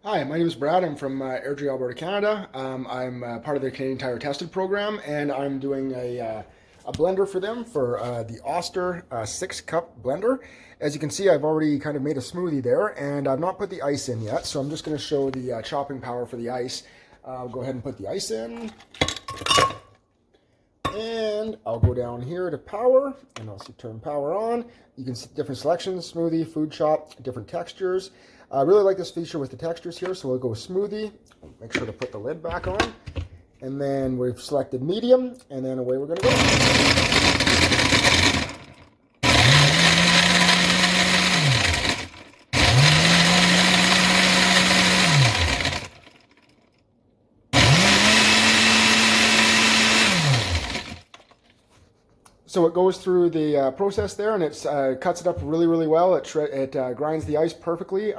Hi, my name is Brad. I'm from Airdrie, Alberta, Canada. I'm part of the Canadian Tire Tested program, and I'm doing a blender for them for the Oster 6-cup blender. As you can see, I've already kind of made a smoothie there, and I've not put the ice in yet, so I'm just going to show the chopping power for the ice. I'll go ahead and put the ice in, and I'll go down here to power, and I'll turn power on. You can see different selections: smoothie, food chop, different textures. I really like this feature with the textures here, so we'll go smoothie. Make sure to put the lid back on. And then we've selected medium, and then away we're going to go. So it goes through the process there, and it cuts it up really, really well. It grinds the ice perfectly.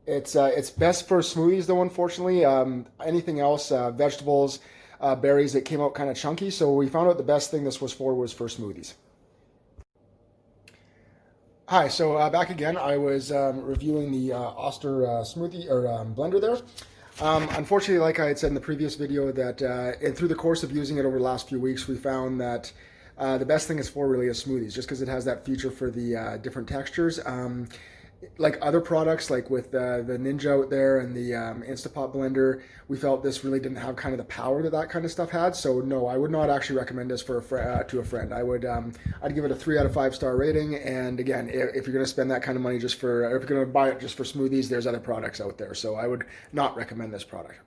It's best for smoothies, though, unfortunately. Anything else, vegetables, berries, it came out kind of chunky. So we found out the best thing this was for smoothies. Hi, so back again. I was reviewing the Oster smoothie or blender there. Unfortunately, like I had said in the previous video, that and through the course of using it over the last few weeks, we found that the best thing is for really is smoothies, just because it has that feature for the different textures. Like other products, like with the Ninja out there and the Instapot blender, we felt this really didn't have kind of the power that that kind of stuff had. So no, I would not actually recommend this for to a friend. I'd give it a 3 out of 5 star rating. And again, if you're going to spend that kind of money just for, or if you're going to buy it just for smoothies, there's other products out there. So I would not recommend this product.